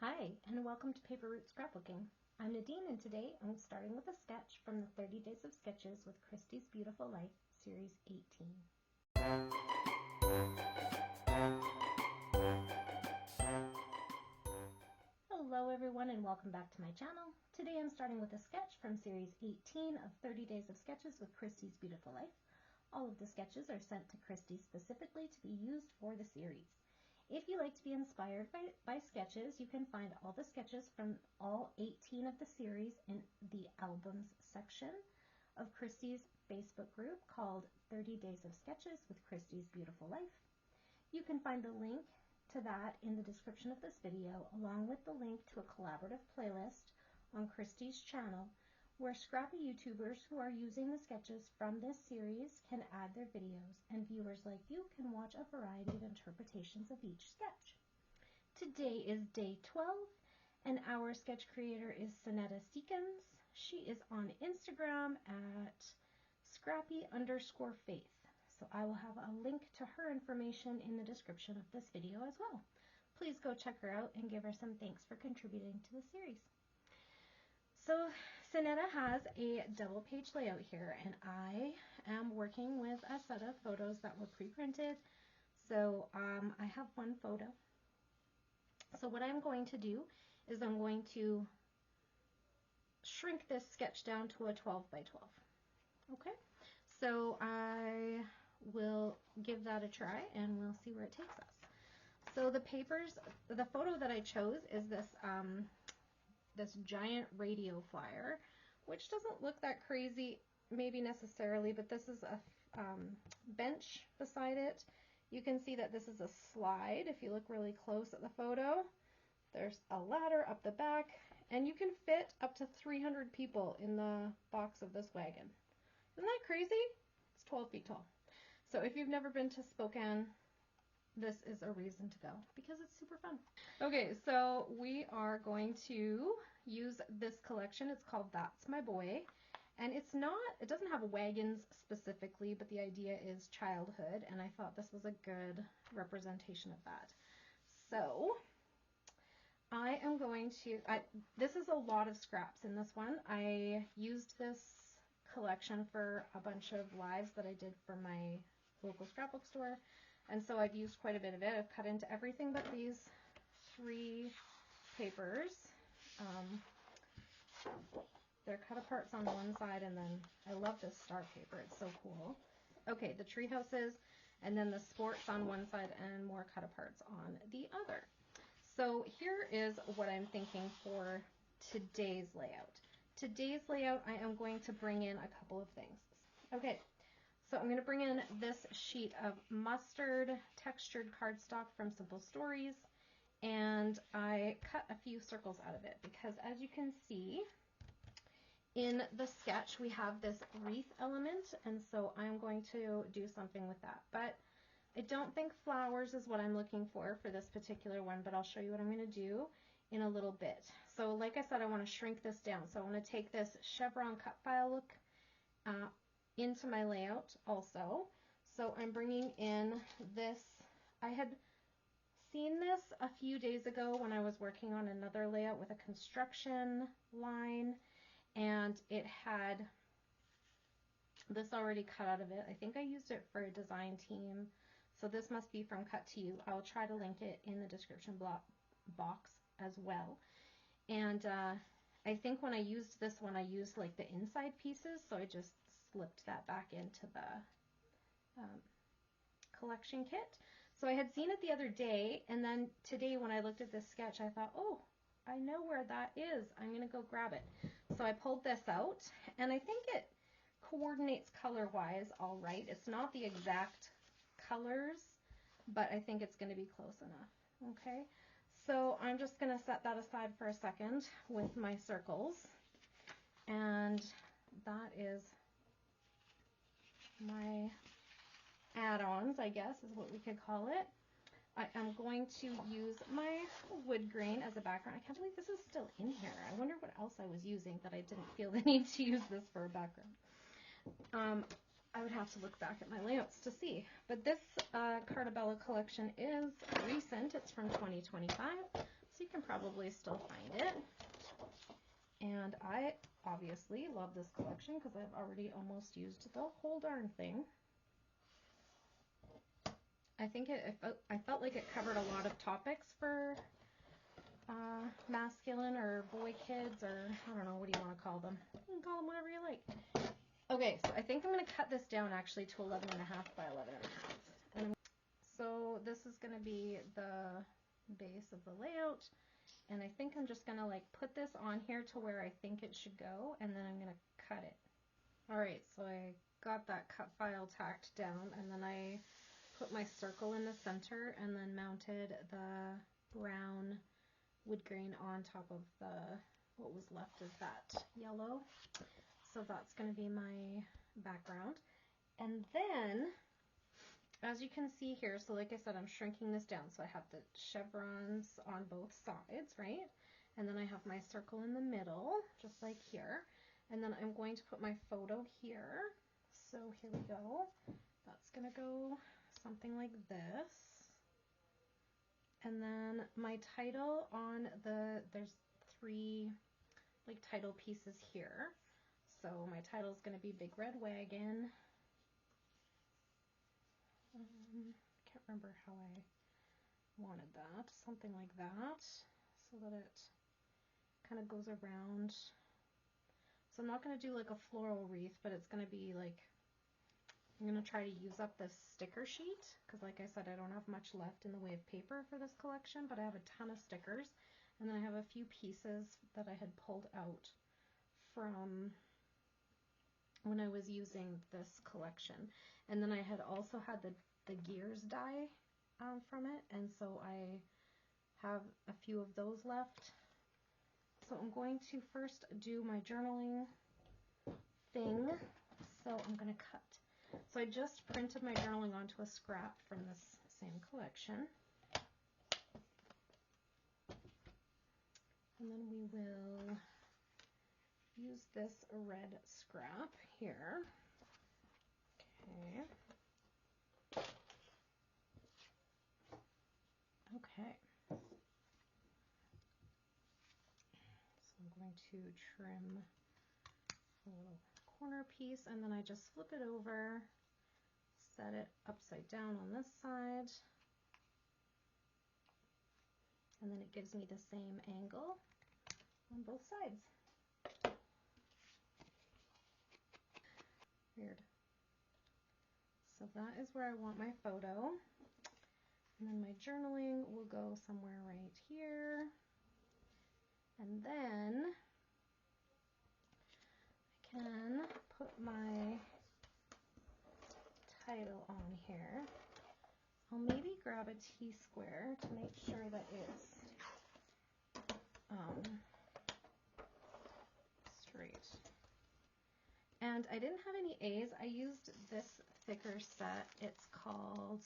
Hi, and welcome to Paper Root Scrapbooking. I'm Nadine, and today I'm starting with a sketch from the 30 Days of Sketches with Christy's Beautiful Life, Series 18. Hello everyone, and welcome back to my channel. Today I'm starting with a sketch from Series 18 of 30 Days of Sketches with Christy's Beautiful Life. All of the sketches are sent to Christy specifically to be used for the series. If you like to be inspired by sketches, you can find all the sketches from all 18 of the series in the albums section of Christy's Facebook group called 30 Days of Sketches with Christy's Beautiful Life. You can find the link to that in the description of this video, along with the link to a collaborative playlist on Christy's channel where scrappy YouTubers who are using the sketches from this series can add their videos, and viewers like you can watch a variety of interpretations of each sketch. Today is day 12, and our sketch creator is Cynetta Seekins. She is on Instagram at scrappy_faith. So I will have a link to her information in the description of this video as well. Please go check her out and give her some thanks for contributing to the series. So Cynetta has a double page layout here, and I am working with a set of photos that were pre-printed. So I have one photo. So what I'm going to do is I'm going to shrink this sketch down to a 12 by 12. Okay, so I will give that a try and we'll see where it takes us. So the photo that I chose is this this giant radio flyer, which doesn't look that crazy, maybe necessarily, but this is a bench beside it. You can see that this is a slide if you look really close at the photo. There's a ladder up the back, and you can fit up to 300 people in the box of this wagon. Isn't that crazy? It's 12 feet tall. So if you've never been to Spokane, this is a reason to go because it's super fun. Okay, so we are going to use this collection. It's called That's My Boy, and it doesn't have wagons specifically, but the idea is childhood, and I thought this was a good representation of that. So I am going to, this is a lot of scraps in this one. I used this collection for a bunch of lives that I did for my local scrapbook store. And so I've used quite a bit of it. I've cut into everything but these 3 papers. They're cut aparts on one side, and then I love this star paper. It's so cool. Okay, the tree houses, and then the sports on one side and more cut aparts on the other. So here is what I'm thinking for today's layout. Today's layout, I am going to bring in a couple of things. Okay. So I'm going to bring in this sheet of mustard textured cardstock from Simple Stories, and I cut a few circles out of it because, as you can see in the sketch, we have this wreath element, and so I'm going to do something with that. But I don't think flowers is what I'm looking for this particular one, but I'll show you what I'm going to do in a little bit. So like I said, I want to shrink this down. So I want to take this chevron cut file look into my layout also. So I'm bringing in this. I had seen this a few days ago when I was working on another layout with a construction line, and it had this already cut out of it. I think I used it for a design team. So this must be from Cut to You. I'll try to link it in the description box as well. And I think when I used this one, I used like the inside pieces, so I just slipped that back into the collection kit. So I had seen it the other day, and then today when I looked at this sketch, I thought, oh, I know where that is. I'm going to go grab it. So I pulled this out, and I think it coordinates color-wise all right. It's not the exact colors, but I think it's going to be close enough. Okay, so I'm just going to set that aside for a second with my circles, and that is my add-ons, I guess is what we could call it. I am going to use my wood grain as a background. I can't believe this is still in here. I wonder what else I was using that I didn't feel the need to use this for a background. I would have to look back at my layouts to see. But this Cartabella collection is recent. It's from 2025. so you can probably still find it. And I obviously love this collection because I've already almost used the whole darn thing. I think I felt like it covered a lot of topics for masculine or boy kids, or I don't know, what do you want to call them? You can call them whatever you like. Okay, so I think I'm going to cut this down actually to 11.5 by 11.5. And so this is going to be the base of the layout. And I think I'm just going to like put this on here to where I think it should go, and then I'm going to cut it. Alright, so I got that cut file tacked down, and then I put my circle in the center and then mounted the brown wood grain on top of what was left of that yellow. So that's going to be my background. And then, as you can see here, so like I said, I'm shrinking this down. So I have the chevrons on both sides, right? And then I have my circle in the middle, just like here. And then I'm going to put my photo here. So here we go. That's going to go something like this. And then my title on there's 3 like title pieces here. So my title is going to be Big Red Wagon. Can't remember how I wanted that. Something like that, so that it kind of goes around. So I'm not going to do like a floral wreath, but it's going to be like, I'm going to try to use up this sticker sheet, because like I said, I don't have much left in the way of paper for this collection, but I have a ton of stickers. And then I have a few pieces that I had pulled out from when I was using this collection. And then I had also had the gears die from it, and so I have a few of those left. So I'm going to first do my journaling thing. So I'm going to cut. So I just printed my journaling onto a scrap from this same collection. And then we will use this red scrap here. Okay. Okay. So I'm going to trim a little corner piece, and then I just flip it over, set it upside down on this side, and then it gives me the same angle on both sides. Weird. So that is where I want my photo. And then my journaling will go somewhere right here. And then I can put my title on here. I'll maybe grab a T-square to make sure that it's straight. And I didn't have any A's. I used this thicker set. It's called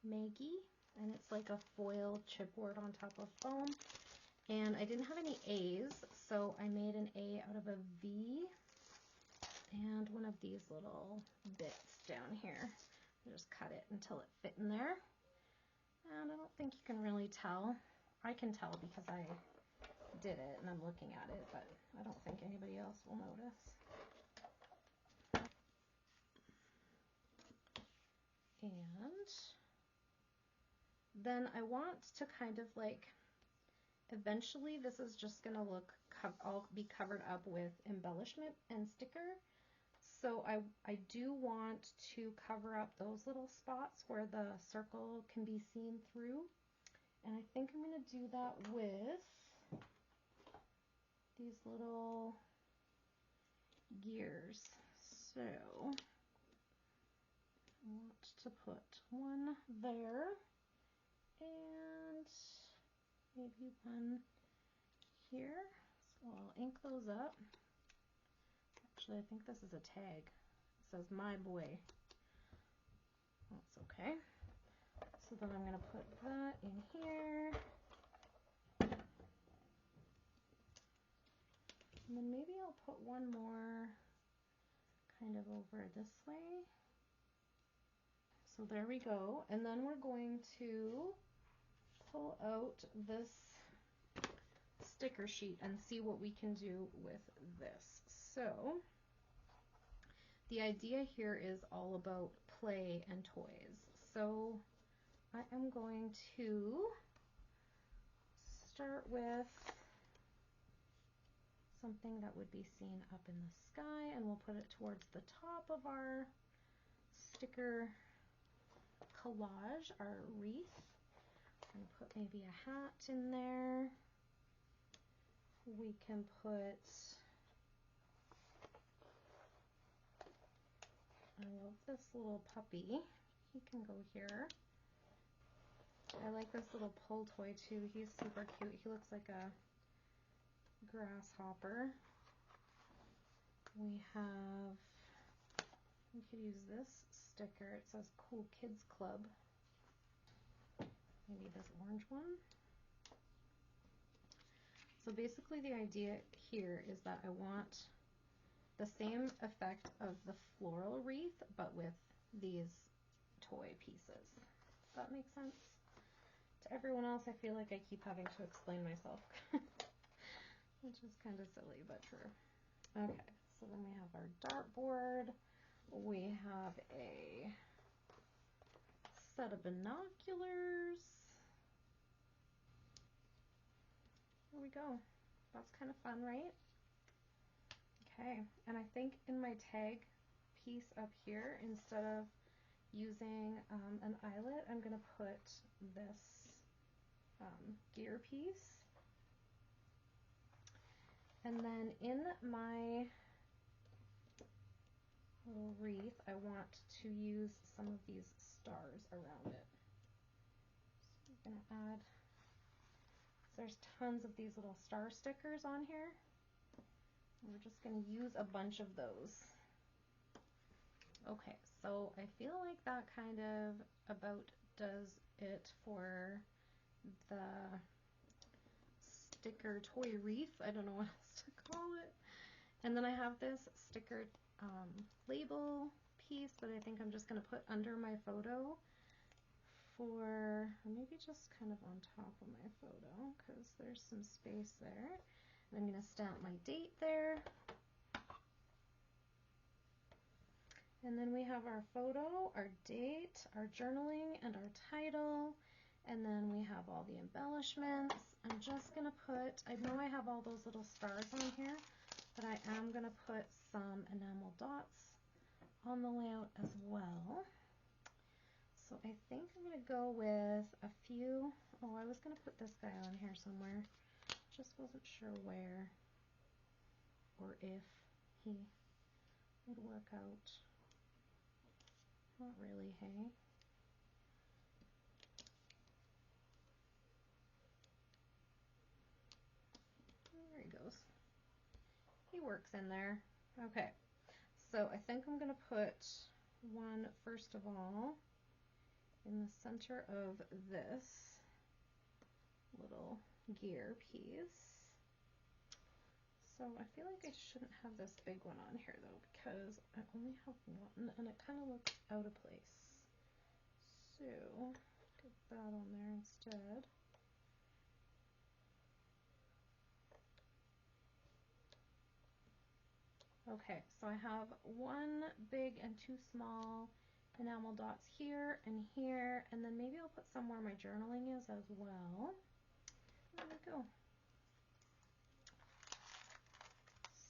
Maggie, and it's like a foil chipboard on top of foam. And I didn't have any A's, so I made an A out of a V and one of these little bits down here. I just cut it until it fit in there. And I don't think you can really tell. I can tell because I did it and I'm looking at it, but I don't think anybody else will notice. And then I want to kind of like, eventually this is just going to look, I'll be covered up with embellishment and sticker. So I do want to cover up those little spots where the circle can be seen through. And I think I'm going to do that with these little gears. So I want to put one there and maybe one here. So I'll ink those up. Actually, I think this is a tag. It says my boy. That's okay. So then I'm going to put that in here. And then maybe I'll put one more kind of over this way. So there we go. And then we're going to pull out this sticker sheet and see what we can do with this. So the idea here is all about play and toys. So I am going to start with something that would be seen up in the sky, and we'll put it towards the top of our sticker collage, our wreath. I'm going to put maybe a hat in there. We can put, I love this little puppy. He can go here. I like this little pull toy too. He's super cute. He looks like a grasshopper. We could use this sticker. It says Cool Kids Club. Maybe this orange one. So basically the idea here is that I want the same effect of the floral wreath, but with these toy pieces. Does that make sense? To everyone else, I feel like I keep having to explain myself, which is kind of silly, but true. Okay, so then we have our dartboard. We have a set of binoculars. There we go. That's kind of fun, right? Okay, and I think in my tag piece up here, instead of using an eyelet, I'm going to put this gear piece. And then in my little wreath, I want to use some of these stars around it. So I'm going to add, there's tons of these little star stickers on here. We're just going to use a bunch of those. Okay, so I feel like that kind of about does it for the sticker toy wreath. I don't know what else to call it. And then I have this sticker label piece that I think I'm just going to put under my photo for, maybe just kind of on top of my photo because there's some space there. And I'm going to stamp my date there. And then we have our photo, our date, our journaling, and our title. And then we have all the embellishments. I'm just going to put, I know I have all those little stars on here, but I am going to put some enamel dots on the layout as well. So I think I'm going to go with a few, oh, I was going to put this guy on here somewhere. Just wasn't sure where or if he would work out. Not really, hey? There he goes. He works in there. Okay, so I think I'm going to put one, first of all, in the center of this little gear piece. So I feel like I shouldn't have this big one on here though, because I only have one and it kind of looks out of place. So get that on there instead. Okay, so I have one big and two small enamel dots here, and then maybe I'll put somewhere my journaling is as well. There we go.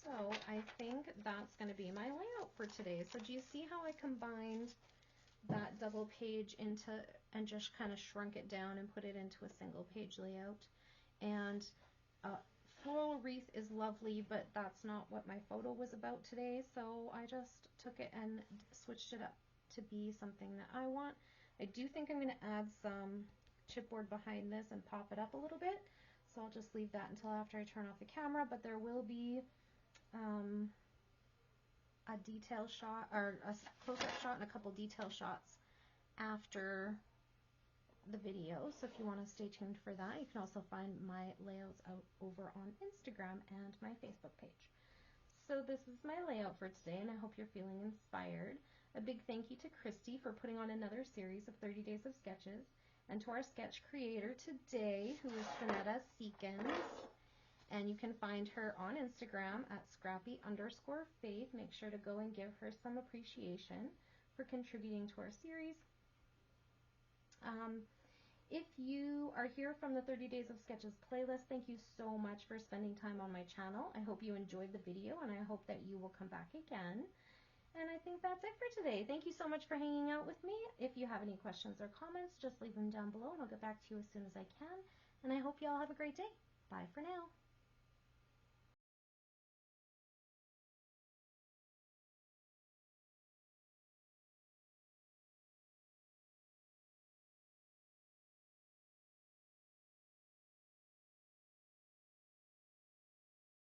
So I think that's going to be my layout for today. So do you see how I combined that double page into and just kind of shrunk it down and put it into a single page layout? And floral wreath is lovely, but that's not what my photo was about today. So I just took it and switched it up to be something that I want. I do think I'm going to add some chipboard behind this and pop it up a little bit. So I'll just leave that until after I turn off the camera, but there will be a detail shot or a close-up shot and a couple detail shots after the video. So if you want to stay tuned for that, you can also find my layouts out over on Instagram and my Facebook page. So this is my layout for today, and I hope you're feeling inspired. A big thank you to Christy for putting on another series of 30 Days of Sketches. and to our sketch creator today, who is Cynetta Seekins. And you can find her on Instagram at scrappy_faith. Make sure to go and give her some appreciation for contributing to our series. If you are here from the 30 Days of Sketches playlist, thank you so much for spending time on my channel. I hope you enjoyed the video, and I hope that you will come back again. And I think that's it for today. Thank you so much for hanging out with me. If you have any questions or comments, just leave them down below, and I'll get back to you as soon as I can. And I hope you all have a great day. Bye for now.